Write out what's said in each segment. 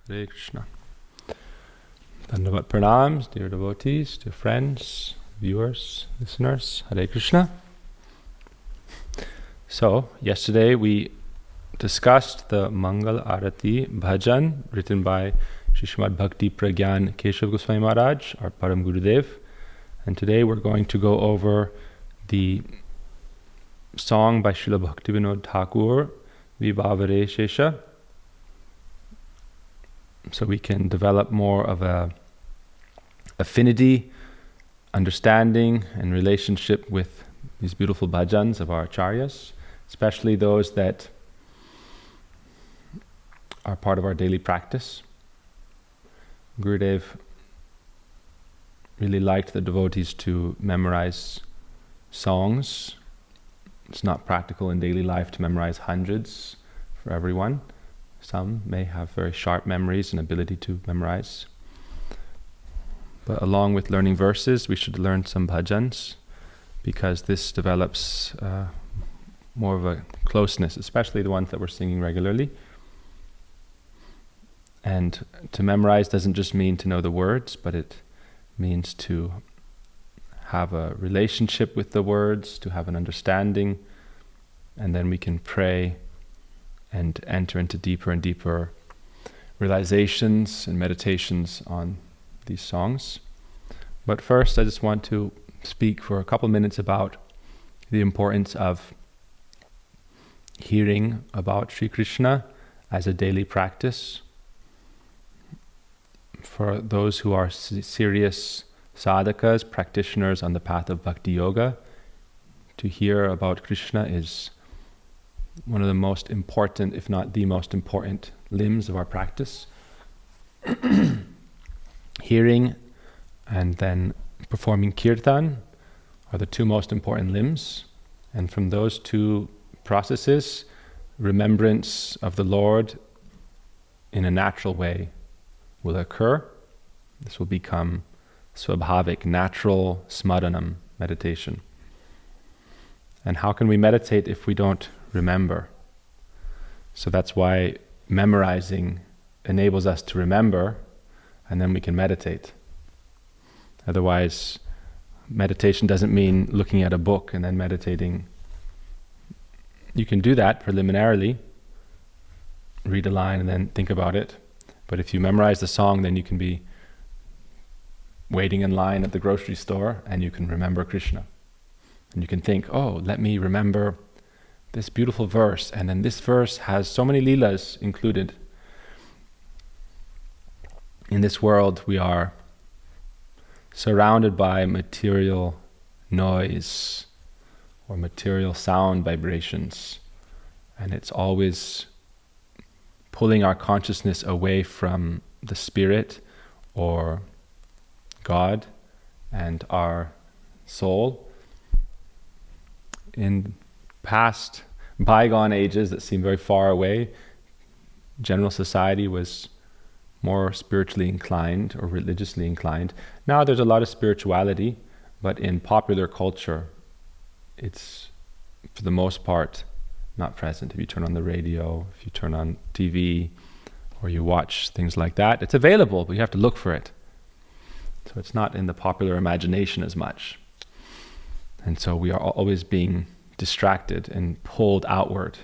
Hare Krishna. Bandhav pranams, dear devotees, dear friends, viewers, listeners. Hare Krishna. So, yesterday we discussed the Mangal Arati Bhajan written by Srimad Bhakti Pragyan Keshav Goswami Maharaj, our Param Gurudev. And today we're going to go over the song by Srila Bhaktivinoda Thakur, Vibhavari Sesa, so we can develop more of a affinity, understanding, and relationship with these beautiful bhajans of our acharyas, especially those that are part of our daily practice. Gurudev really liked the devotees to memorize songs. It's not practical in daily life to memorize hundreds for everyone. Some may have very sharp memories and ability to memorize. But along with learning verses, we should learn some bhajans, because this develops more of a closeness, especially the ones that we're singing regularly. And to memorize doesn't just mean to know the words, but it means to have a relationship with the words, to have an understanding, and then we can pray and enter into deeper and deeper realizations and meditations on these songs. But first, I just want to speak for a couple minutes about the importance of hearing about Sri Krishna as a daily practice. For those who are serious sadhakas, practitioners on the path of bhakti yoga, to hear about Krishna is one of the most important, if not the most important, limbs of our practice. Hearing and then performing kirtan are the two most important limbs. And from those two processes, remembrance of the Lord in a natural way will occur. This will become swabhavik, natural smaranam, meditation. And how can we meditate if we don't remember? So that's why memorizing enables us to remember, and then we can meditate. Otherwise, meditation doesn't mean looking at a book and then meditating. You can do that preliminarily, read a line and then think about it. But if you memorize the song, then you can be waiting in line at the grocery store and you can remember Krishna. And you can think, oh, let me remember this beautiful verse, and then this verse has so many leelas included. In this world, we are surrounded by material noise or material sound vibrations, and it's always pulling our consciousness away from the spirit or God and our soul. In past bygone ages that seem very far away, general society was more spiritually inclined or religiously inclined. Now there's a lot of spirituality, but in popular culture, it's for the most part not present. If you turn on the radio, if you turn on TV, or you watch things like that, it's available, but you have to look for it. So it's not in the popular imagination as much. And so we are always being distracted and pulled outward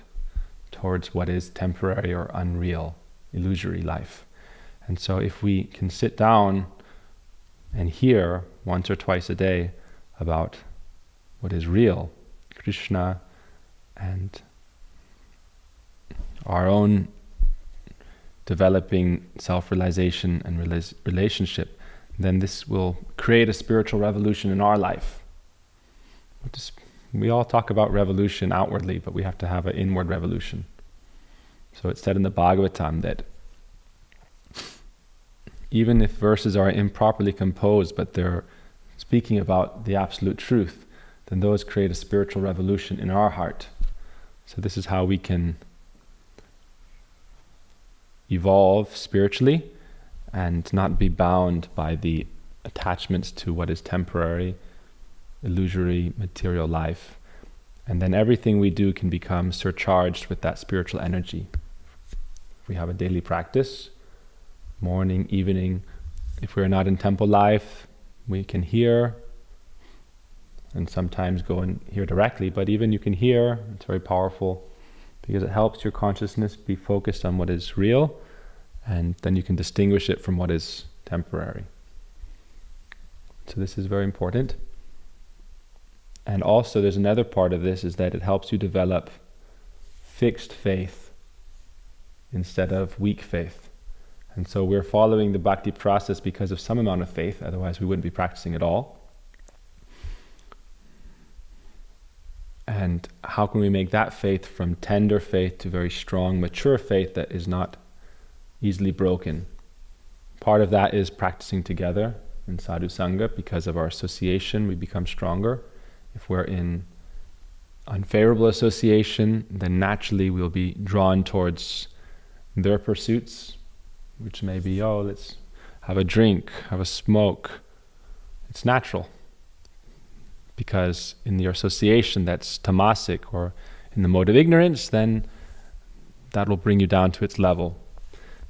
towards what is temporary or unreal, illusory life. And so if we can sit down and hear once or twice a day about what is real, Krishna, and our own developing self-realization and relationship, then this will create a spiritual revolution in our life. We all talk about revolution outwardly, but we have to have an inward revolution. So it's said in the Bhagavatam that even if verses are improperly composed, but they're speaking about the absolute truth, then those create a spiritual revolution in our heart. So this is how we can evolve spiritually and not be bound by the attachments to what is temporary, illusory, material life. And then everything we do can become surcharged with that spiritual energy. If we have a daily practice, morning, evening. If we're not in temple life, we can hear, and sometimes go and hear directly, but even you can hear, it's very powerful because it helps your consciousness be focused on what is real, and then you can distinguish it from what is temporary. So this is very important. And also there's another part of this, is that it helps you develop fixed faith instead of weak faith. And so we're following the bhakti process because of some amount of faith, otherwise we wouldn't be practicing at all. And how can we make that faith from tender faith to very strong, mature faith that is not easily broken? Part of that is practicing together in sadhu sangha. Because of our association, we become stronger. If we're in unfavorable association, then naturally we'll be drawn towards their pursuits, which may be, let's have a drink, have a smoke. It's natural. Because in your association that's tamasic, or in the mode of ignorance, then that will bring you down to its level.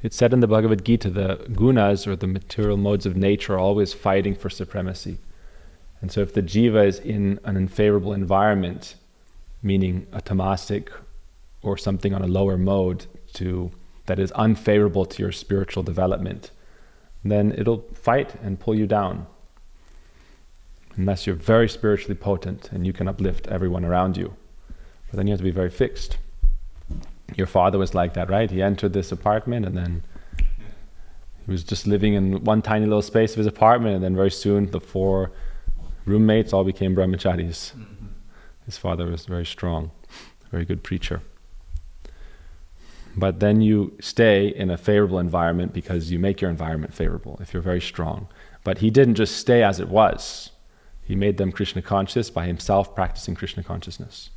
It's said in the Bhagavad Gita, the gunas, or the material modes of nature, are always fighting for supremacy. And so if the jiva is in an unfavorable environment, meaning a tamasic or something on a lower mode that is unfavorable to your spiritual development, then it'll fight and pull you down. Unless you're very spiritually potent and you can uplift everyone around you. But then you have to be very fixed. Your father was like that, right? He entered this apartment and then he was just living in one tiny little space of his apartment, and then very soon the 4 roommates all became brahmacharis. Mm-hmm. His father was very strong, a very good preacher. But then you stay in a favorable environment because you make your environment favorable if you're very strong. But he didn't just stay as it was. He made them Krishna conscious by himself practicing Krishna consciousness.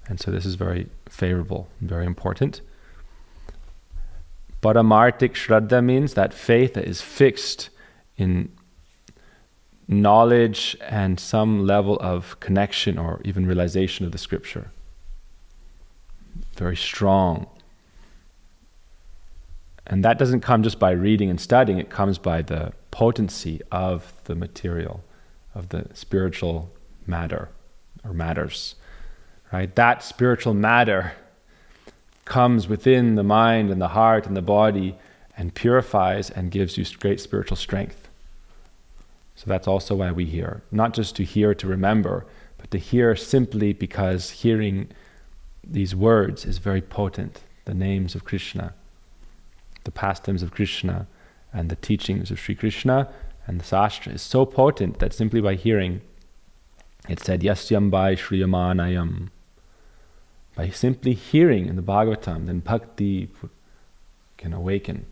And so this is very favorable, very important. Paramartik Shraddha means that faith that is fixed in knowledge and some level of connection or even realization of the scripture. Very strong. And that doesn't come just by reading and studying, it comes by the potency of the material, of the spiritual matter or matters, right? That spiritual matter comes within the mind and the heart and the body and purifies and gives you great spiritual strength. So that's also why we hear, not just to hear to remember, but to hear simply because hearing these words is very potent. The names of Krishna, the pastimes of Krishna, and the teachings of Sri Krishna and the Sastra is so potent that simply by hearing, it said, Yasyam by Shriyamanayam. By simply hearing in the Bhagavatam, then bhakti can awaken.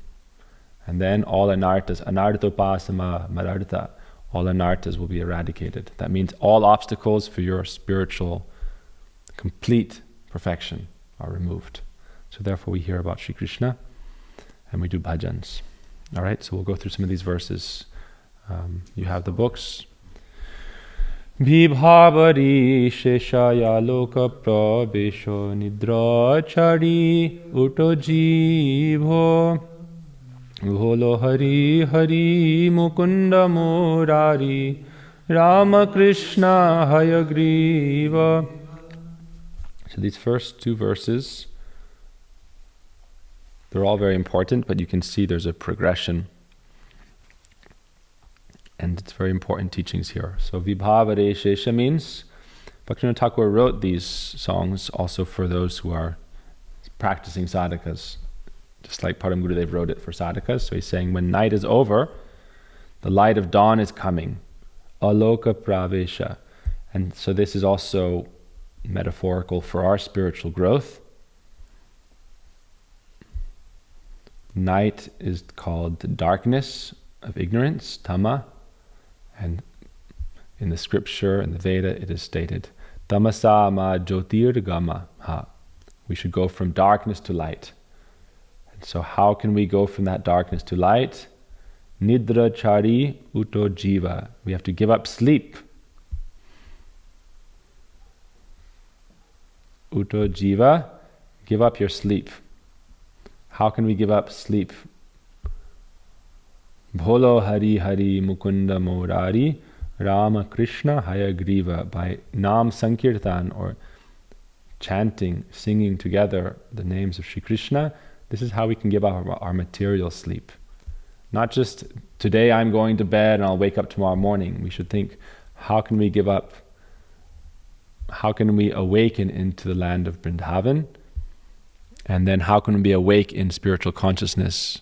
And then all anarthas, anarthopasama marartha, all anarthas will be eradicated. That means all obstacles for your spiritual complete perfection are removed. So therefore we hear about Sri Krishna and we do bhajans. All right, so we'll go through some of these verses. You have the books. Vibhavari Sheshaya Loka Prabesho Nidra Chari Uto Jivo Vholo Hari Hari Mukunda Murari Ramakrishna Hayagriva. So these first 2 verses, they're all very important, but you can see there's a progression. And it's very important teachings here. So Vibhavari Shesha means Bhaktivinoda Thakur wrote these songs also for those who are practicing sadhakas. Just like Param Gurudev wrote it for sadhakas. So he's saying when night is over, the light of dawn is coming. Aloka Pravesha. And so this is also metaphorical for our spiritual growth. Night is called darkness of ignorance, tama. And in the scripture, in the Veda, it is stated, Tamasa ma jyotirgama ha. We should go from darkness to light. And so how can we go from that darkness to light? Nidra chari uto jiva. We have to give up sleep. Uto jiva, give up your sleep. How can we give up sleep? Bholo Hari Hari Mukunda Murari Rama Krishna Hayagriva. By Nam Sankirtan, or chanting, singing together the names of Sri Krishna, this is how we can give up our material sleep. Not just, today I'm going to bed and I'll wake up tomorrow morning. We should think, how can we give up? How can we awaken into the land of Vrindavan? And then how can we be awake in spiritual consciousness?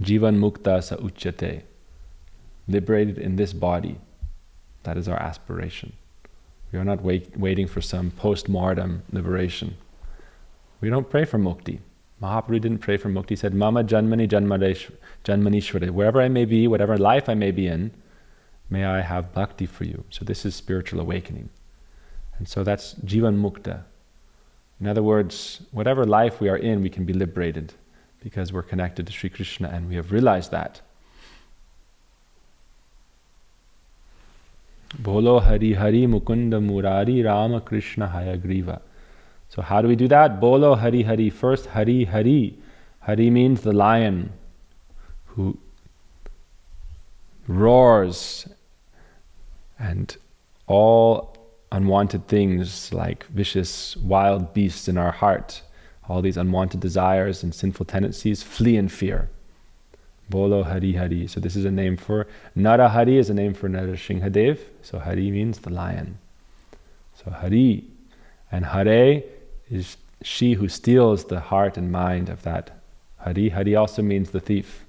Jivan mukta sa uchyate. Liberated in this body. That is our aspiration. We are not waiting for some post-mortem liberation. We don't pray for mukti. Mahaprabhu didn't pray for mukti. He said, Mama janmani janmanishvare. Wherever I may be, whatever life I may be in, may I have bhakti for you. So this is spiritual awakening. And so that's jivan mukta. In other words, whatever life we are in, we can be liberated because we're connected to Sri Krishna and we have realized that. Bolo Hari Hari Mukunda Murari Rama Krishna Hayagriva. So how do we do that? Bolo Hari Hari. First, Hari Hari. Hari means the lion who roars, and all unwanted things like vicious wild beasts in our heart, all these unwanted desires and sinful tendencies, flee in fear. Bolo Hari Hari. So this is a name for Nara Hari, is a name for Narasinghadev. So Hari means the lion. So Hari. And Hare is she who steals the heart and mind of that Hari. Hari also means the thief.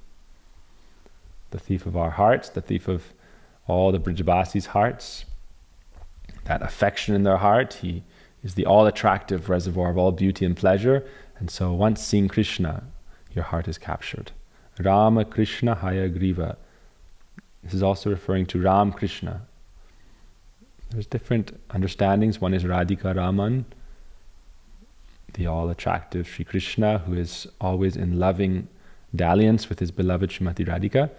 The thief of our hearts, the thief of all the Brijavasis' hearts. That affection in their heart, he is the all-attractive reservoir of all beauty and pleasure. And so once seeing Krishna, your heart is captured. Rama Krishna Hayagriva. This is also referring to Ram Krishna. There's different understandings. One is Radhika Raman, the all-attractive Sri Krishna, who is always in loving dalliance with his beloved Srimati Radhika.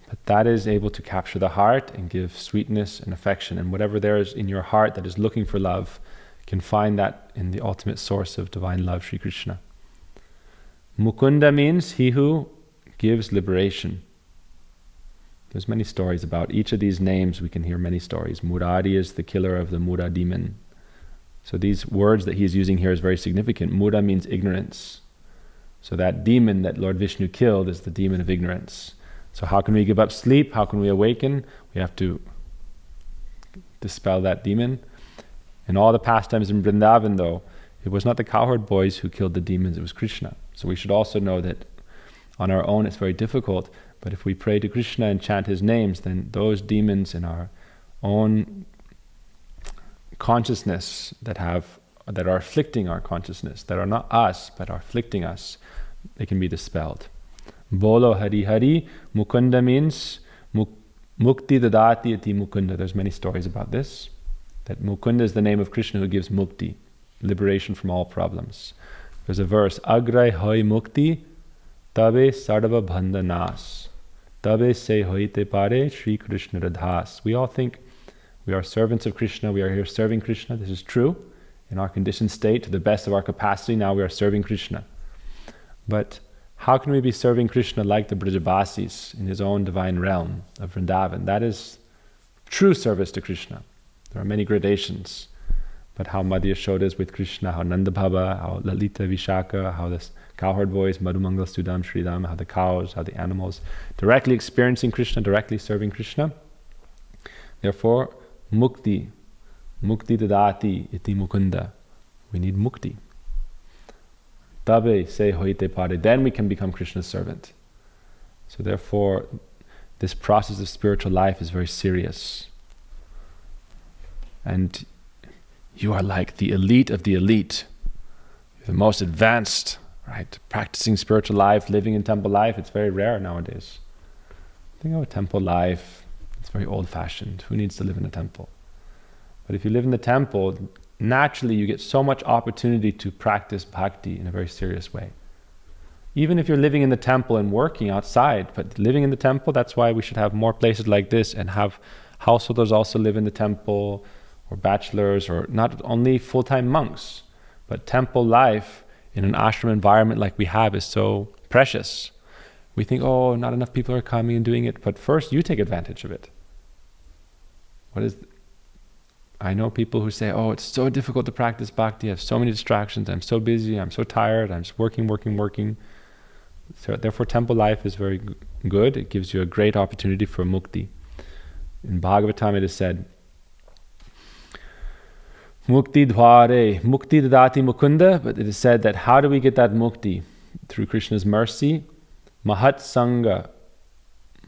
But that is able to capture the heart and give sweetness and affection. And whatever there is in your heart that is looking for love, you can find that in the ultimate source of divine love, Sri Krishna. Mukunda means he who gives liberation. There's many stories about each of these names. We can hear many stories. Murari is the killer of the Mura demon. So these words that he is using here is very significant. Mura means ignorance. So that demon that Lord Vishnu killed is the demon of ignorance. So how can we give up sleep? How can we awaken? We have to dispel that demon. In all the pastimes in Vrindavan, though, it was not the cowherd boys who killed the demons, it was Krishna. So we should also know that on our own it's very difficult, but if we pray to Krishna and chant his names, then those demons in our own consciousness that are afflicting our consciousness, that are not us, but are afflicting us, they can be dispelled. Bolo Hari Hari. Mukunda means Mukti Dadati Iti Mukunda. There's many stories about this. That Mukunda is the name of Krishna who gives mukti, liberation from all problems. There's a verse, Agrai hoi mukti, tabe sarva bandhanas, tabe se hoite pare Sri Krishna radhas. We all think we are servants of Krishna, we are here serving Krishna. This is true. In our conditioned state, to the best of our capacity, now we are serving Krishna. But how can we be serving Krishna like the Brijavasis in his own divine realm of Vrindavan? That is true service to Krishna. There are many gradations. But how Madhya Yashoda is with Krishna, how Nanda Bhava, how Lalita Vishaka, how the cowherd boys, Madhumangal, Sudam, Sridham, how the cows, how the animals, directly experiencing Krishna, directly serving Krishna. Therefore, mukti dadati iti mukunda. We need mukti. Tabe se hoite pare. Then we can become Krishna's servant. So therefore, this process of spiritual life is very serious. And you are like the elite of the elite. You're the most advanced, right? Practicing spiritual life, living in temple life, it's very rare nowadays. Think of a temple life, it's very old-fashioned. Who needs to live in a temple? But if you live in the temple, naturally you get so much opportunity to practice bhakti in a very serious way. Even if you're living in the temple and working outside, but living in the temple, that's why we should have more places like this and have householders also live in the temple, or bachelors, or not only full-time monks, but temple life in an ashram environment like we have is so precious. We think, oh, not enough people are coming and doing it, but first you take advantage of it. I know people who say, oh, it's so difficult to practice bhakti, I have so many distractions, I'm so busy, I'm so tired, I'm just working. So therefore temple life is very good. It gives you a great opportunity for mukti. In Bhagavatam it is said, Mukti dvare, mukti dadati mukunda, but it is said that how do we get that mukti? Through Krishna's mercy, mahat sangha,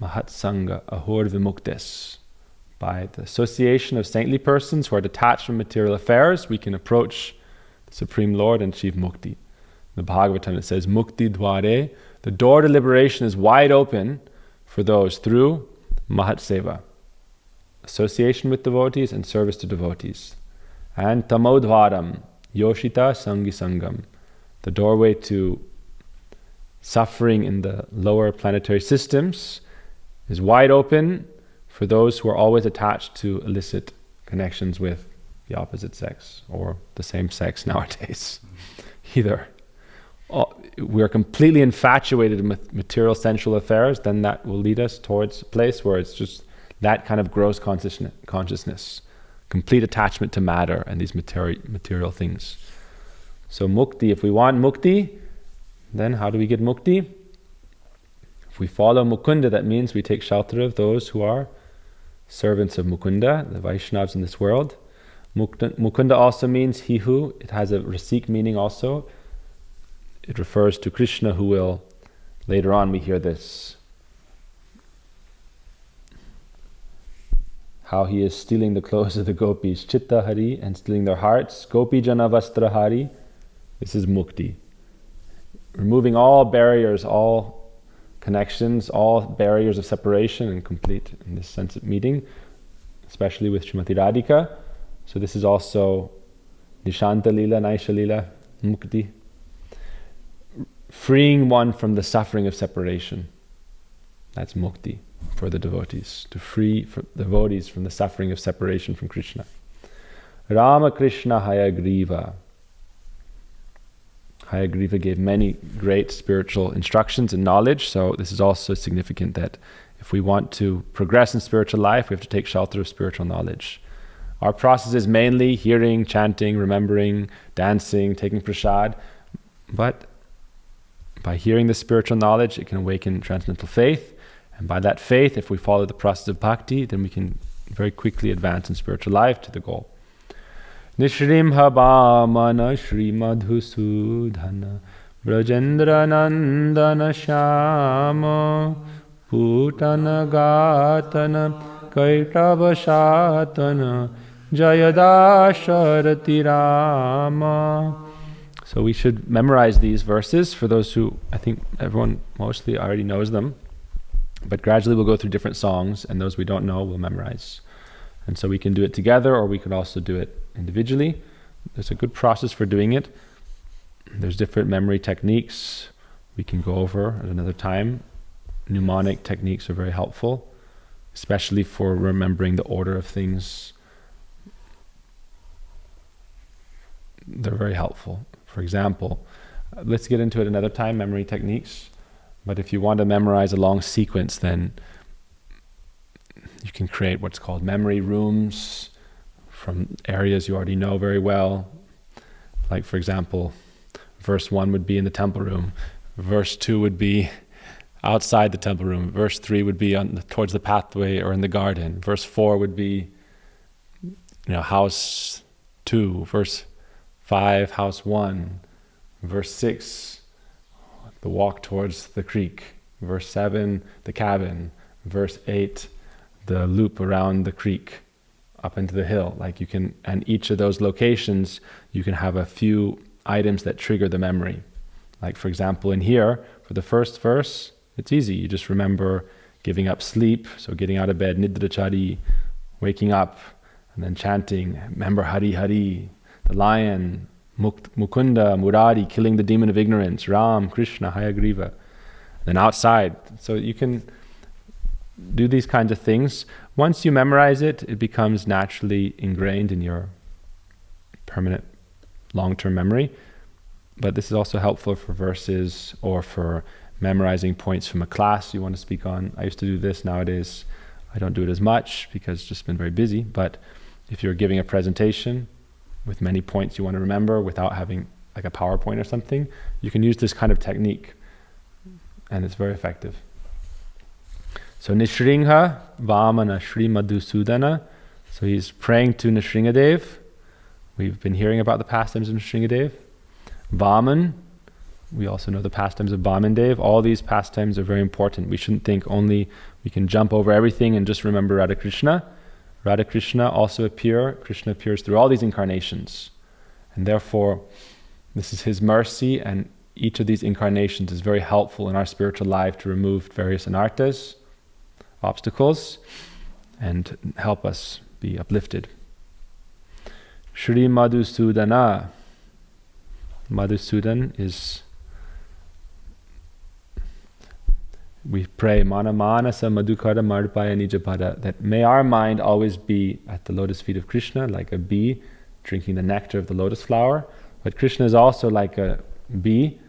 ahor vimuktes. By the association of saintly persons who are detached from material affairs, we can approach the Supreme Lord and achieve mukti. In the Bhagavatam it says, Mukti dvare, the door to liberation is wide open for those through Mahat Seva, association with devotees and service to devotees. And Tamodvaram, Yoshita Sangi Sangam, the doorway to suffering in the lower planetary systems is wide open for those who are always attached to illicit connections with the opposite sex or the same sex nowadays. Either we are completely infatuated with material sensual affairs, then that will lead us towards a place where it's just that kind of gross consciousness, complete attachment to matter and these material things. So mukti, if we want mukti, then how do we get mukti? If we follow Mukunda, that means we take shelter of those who are servants of Mukunda, the Vaishnavas in this world. Mukunda also means he who, it has a Rasik meaning also. It refers to Krishna, who will, later on we hear this, how he is stealing the clothes of the gopis, Chitta Hari, and stealing their hearts, Gopi Jana Vastra Hari. This is mukti. Removing all barriers, all connections, all barriers of separation, and complete in this sense of meeting, especially with Srimati Radhika. So this is also Nishanta Lila, Naisha Lila, mukti. Freeing one from the suffering of separation. That's mukti for the devotees, to free devotees from the suffering of separation from Krishna. Rama Krishna Hayagriva. Hayagriva gave many great spiritual instructions and knowledge, so this is also significant that if we want to progress in spiritual life, we have to take shelter of spiritual knowledge. Our process is mainly hearing, chanting, remembering, dancing, taking prasad, but by hearing the spiritual knowledge, it can awaken transcendental faith. And by that faith, if we follow the process of bhakti, then we can very quickly advance in spiritual life to the goal. Nishrimha Bhamana Shri Madhusudhana Brajendra Nandana Shama Putana Gatana Kaitava Shatana Jayadasharati Rama. So we should memorize these verses. For those who, I think everyone mostly already knows them, but gradually we'll go through different songs, and those we don't know we'll memorize. And so we can do it together, or we could also do it individually. There's a good process for doing it. There's different memory techniques we can go over at another time. Mnemonic techniques are very helpful, especially for remembering the order of things. They're very helpful. For example, let's get into it another time, memory techniques. But if you want to memorize a long sequence, then you can create what's called memory rooms from areas you already know very well. Like, for example, verse 1 would be in the temple room. Verse 2 would be outside the temple room. Verse 3 would be towards the pathway or in the garden. Verse 4 would be, house 2. Verse 5, house 1. Verse 6, the walk towards the creek. Verse 7, the cabin. Verse 8, the loop around the creek up into the hill. And each of those locations, you can have a few items that trigger the memory. Like, for example, in here, for the first verse, it's easy. You just remember giving up sleep, so getting out of bed, nidrachari, waking up, and then chanting, remember Hari Hari, the lion, Mukunda, Murari, killing the demon of ignorance, Ram, Krishna, Hayagriva. Then outside, so you can do these kinds of things. Once you memorize it, it becomes naturally ingrained in your permanent long-term memory. But this is also helpful for verses or for memorizing points from a class you want to speak on. I used to do this. Nowadays, I don't do it as much because it's just been very busy. But if you're giving a presentation with many points you want to remember without having like a PowerPoint or something, you can use this kind of technique, and it's very effective. So Nishringha, Vamana, Shri Madhusudana. So he's praying to Nrsingadev. We've been hearing about the pastimes of Nrsingadev. Vaman, we also know the pastimes of Vamandev. All these pastimes are very important. We shouldn't think only we can jump over everything and just remember Radha Krishna. Radha Krishna also appear. Krishna appears through all these incarnations. And therefore, this is his mercy, and each of these incarnations is very helpful in our spiritual life to remove various anarthas, obstacles, and help us be uplifted. Shri Madhusudana. Madhusudan is, we pray, Mana Manasa Madhukara Marpaya Nijapada, that may our mind always be at the lotus feet of Krishna, like a bee drinking the nectar of the lotus flower. But Krishna is also like a bee,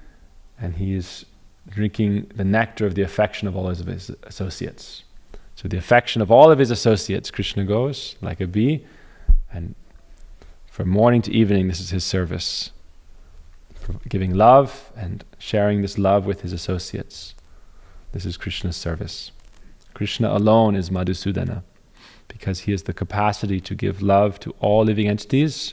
and he is drinking the nectar of the affection of all of his associates. So the affection of all of his associates, Krishna goes like a bee, and from morning to evening, this is his service, giving love and sharing this love with his associates. This is Krishna's service. Krishna alone is Madhusudana, because he has the capacity to give love to all living entities,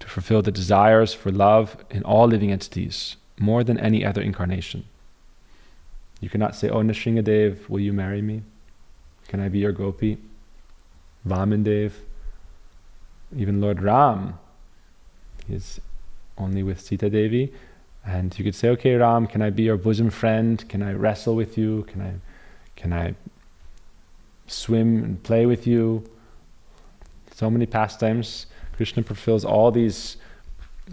to fulfill the desires for love in all living entities, more than any other incarnation. You cannot say, "Oh, Nrsingadev, will you marry me? Can I be your gopi?" Vamandev, even Lord Ram, he is only with Sita Devi, and you could say, "Okay, Ram, can I be your bosom friend? Can I wrestle with you? Can I swim and play with you?" So many pastimes. Krishna fulfills all these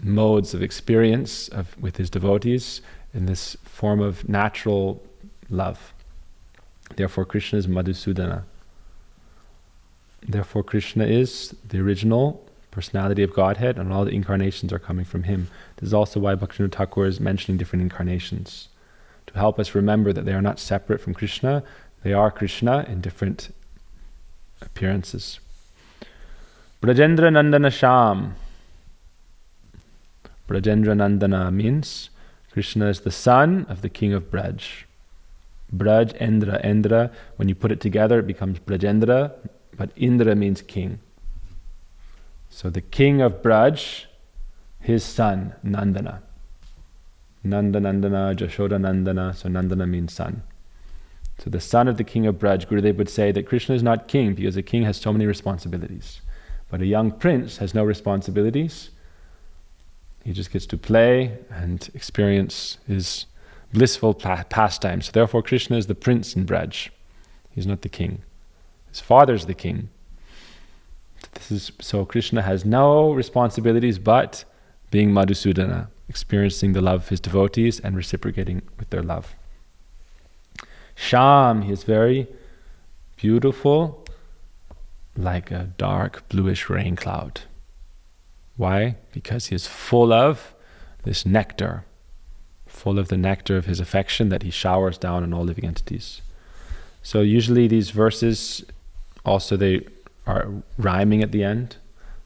modes of experience with his devotees in this form of natural love. Therefore, Krishna is Madhusudana. Therefore, Krishna is the original personality of Godhead, and all the incarnations are coming from him. This is also why Bhaktivinoda Thakur is mentioning different incarnations, to help us remember that they are not separate from Krishna. They are Krishna in different appearances. Brajendra Nandana Sham. Brajendra Nandana means Krishna is the son of the king of Braj. Braj, Endra, Endra, when you put it together it becomes Brajendra, but Indra means king. So the king of Braj, his son, Nandana. Nanda Nandana, Jashoda Nandana, so Nandana means son. So the son of the king of Braj, Gurudev would say that Krishna is not king because a king has so many responsibilities. But a young prince has no responsibilities. He just gets to play and experience his blissful pastime. So therefore Krishna is the prince in Braj. He's not the king. His father's the king. So Krishna has no responsibilities but being Madhusudana, experiencing the love of his devotees and reciprocating with their love. Sham, he is very beautiful, like a dark bluish rain cloud. Why? Because he is full of this nectar, full of the nectar of his affection that he showers down on all living entities. So usually these verses also they are rhyming at the end,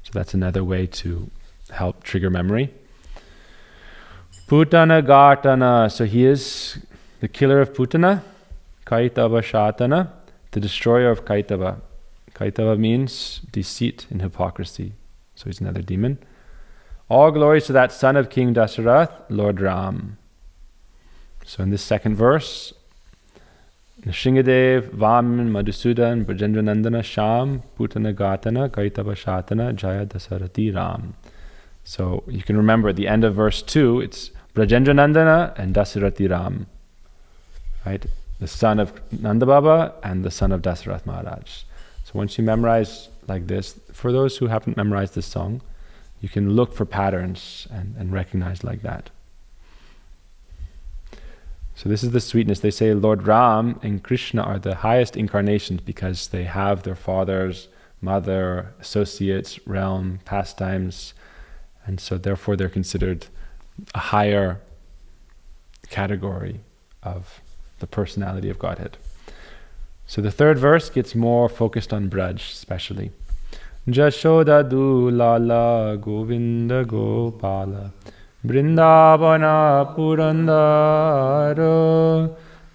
so that's another way to help trigger memory. Putana Gartana, so he is the killer of Putana. Kaitava Shatana, the destroyer of Kaitava. Kaitava means deceit and hypocrisy, so he's another demon. All glories to that son of King Dasarath, Lord Ram. So in this second verse, Nrsingadev, Vaman, Madhusudan, Brajendra Nandana, Sham, Putana Gatana, Kaitava Shatana, Jaya Dasarati Ram. So you can remember at the end of verse 2, it's Brajendra Nandana and Dasarati Ram. Right? The son of Nanda Baba and the son of Dasarath Maharaj. So once you memorize like this, for those who haven't memorized this song, you can look for patterns and recognize like that. So this is the sweetness. They say Lord Ram and Krishna are the highest incarnations because they have their fathers, mother, associates, realm, pastimes, and so therefore they're considered a higher category of the personality of Godhead. So the third verse gets more focused on Braj, especially. Jashoda Dulala Govinda Gopala Vrindavana Purandara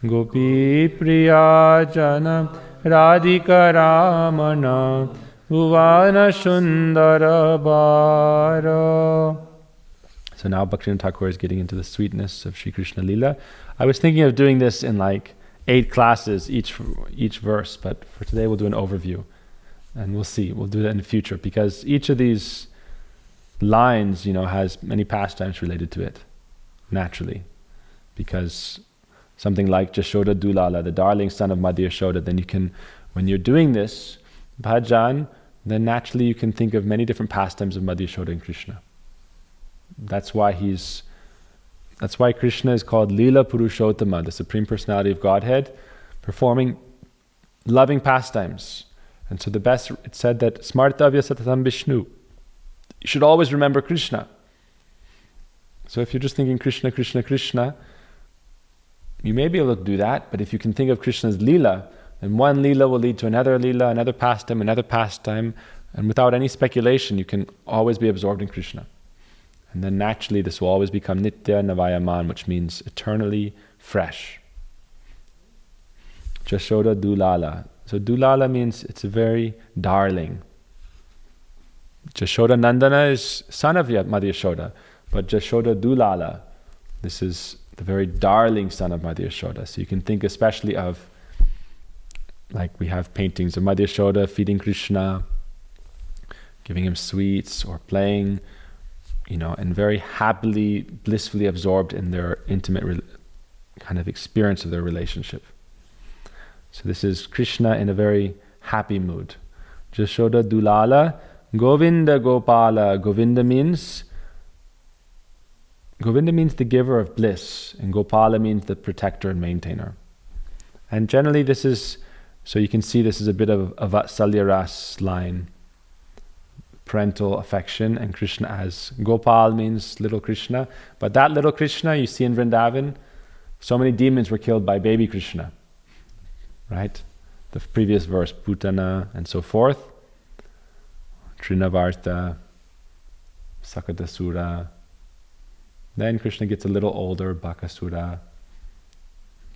Gopi Priya Jana Radhika Ramana Bhuvana Sundara Bara. So now Bhaktivinoda Thakur is getting into the sweetness of Sri Krishna Lila. I was thinking of doing this in like 8 classes, each verse, but for today we'll do an overview. And we'll see, we'll do that in the future, because each of these lines, has many pastimes related to it, naturally. Because something like Jashoda Dulala, the darling son of Madhya Yashoda, then you can, when you're doing this bhajan, then naturally you can think of many different pastimes of Madhya Yashoda and Krishna. That's why Krishna is called Lila Purushottama, the Supreme Personality of Godhead, performing loving pastimes. And so the best, it said that Smartavya Satatam Vishnu, you should always remember Krishna. So if you're just thinking Krishna, Krishna, Krishna, you may be able to do that, but if you can think of Krishna's Leela, then one Leela will lead to another Leela, another pastime, and without any speculation, you can always be absorbed in Krishna. And then naturally this will always become Nitya Navayaman, which means eternally fresh. Jashoda Dulala. So Dulala means it's a very darling. Jashoda Nandana is son of Madhya Yashoda, but Jashoda Dulala, this is the very darling son of Madhya Yashoda. So you can think especially of, like we have paintings of Madhya Yashoda feeding Krishna, giving him sweets or playing, and very happily, blissfully absorbed in their intimate kind of experience of their relationship. So this is Krishna in a very happy mood. Jashoda Dulala, Govinda Gopala. Govinda means the giver of bliss, and Gopala means the protector and maintainer. And generally this is, so you can see this is a bit of a Vatsalya Ras line, parental affection, and Krishna as Gopal means little Krishna. But that little Krishna you see in Vrindavan, so many demons were killed by baby Krishna. Right? The previous verse, Putana and so forth. Trinavarta, Sakatasura. Then Krishna gets a little older, Bakasura,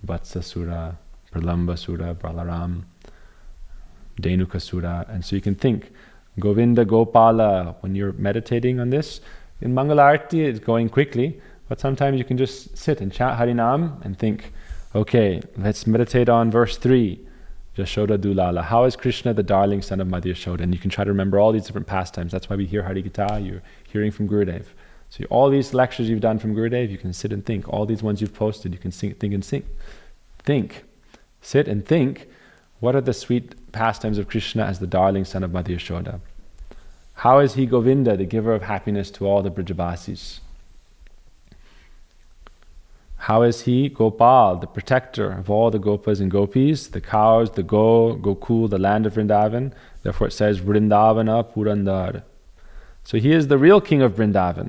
Vatsasura, Pralambasura, Balaram, Dhenukasura. And so you can think, Govinda Gopala, when you're meditating on this, in Mangalarti it's going quickly, but sometimes you can just sit and chant Harinam and think, okay, let's meditate on verse 3, Jashoda Dulala. How is Krishna the darling son of Madhya Yashoda? And you can try to remember all these different pastimes. That's why we hear Hari Gita, you're hearing from Gurudev. So all these lectures you've done from Gurudev, you can sit and think. All these ones you've posted, you can think. Sit and think, what are the sweet pastimes of Krishna as the darling son of Madhya Yashoda? How is he Govinda, the giver of happiness to all the Brajavasis? How is he Gopal, the protector of all the Gopas and Gopis, the cows, the Gokul, the land of Vrindavan? Therefore it says Vrindavana Purandar. So he is the real king of Vrindavan.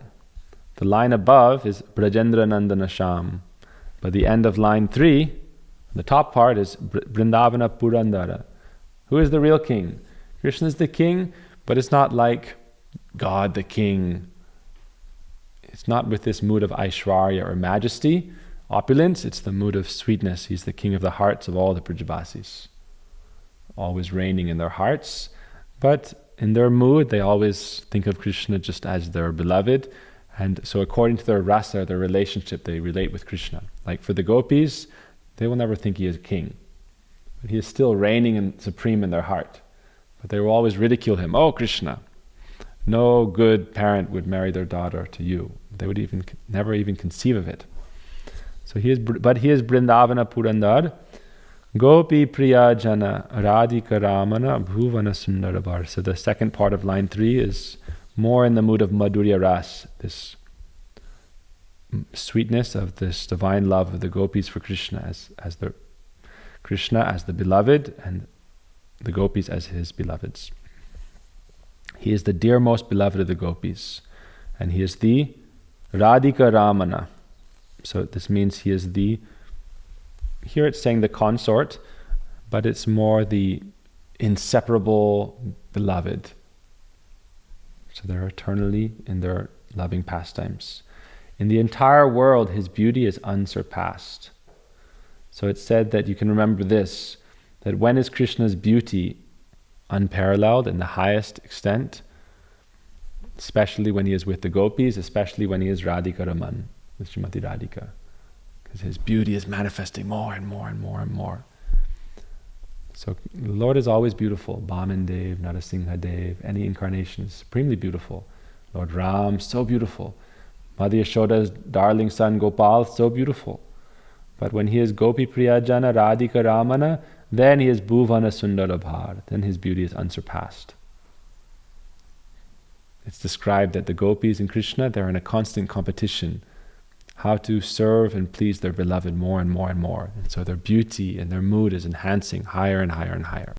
The line above is Brajendra Nandana Sham. But the end of line 3, the top part is Vrindavana Purandara. Who is the real king? Krishna is the king, but it's not like God the king. It's not with this mood of Aishwarya or majesty, opulence. It's the mood of sweetness. He's the king of the hearts of all the Brajavasis, always reigning in their hearts. But in their mood, they always think of Krishna just as their beloved. And so according to their rasa, their relationship, they relate with Krishna. Like for the gopis, they will never think he is a king. But he is still reigning and supreme in their heart. But they will always ridicule him. Oh, Krishna, no good parent would marry their daughter to you. They would never even conceive of it. So he is Brindavana Purandar, Gopi Priya Jana, Radhika Ramana, Bhuvana Sundarabar. So the second part of line 3 is more in the mood of Madhurya Ras, this sweetness of this divine love of the gopis for Krishna as the beloved and the gopis as his beloveds. He is the dear most beloved of the gopis, and he is the Radhika Ramana. So this means he is the here it's saying the consort, but it's more the inseparable beloved. So they're eternally in their loving pastimes. In the entire world, his beauty is unsurpassed. So it's said that you can remember this, that when is Krishna's beauty unparalleled in the highest extent? Especially when he is with the gopis, especially when he is Radhika Raman, with Srimati Radhika. Because his beauty is manifesting more and more and more and more. So the Lord is always beautiful. Bhaman Dev, Narasingha Dev, any incarnation is supremely beautiful. Lord Ram, so beautiful. Mother Yashoda's darling son Gopal, so beautiful. But when he is Gopi Priyajana Radhika Ramana, then he is Bhuvana Sundara Bhar. Then his beauty is unsurpassed. It's described that the gopis and Krishna, they're in a constant competition. How to serve and please their beloved more and more and more. And so their beauty and their mood is enhancing higher and higher and higher.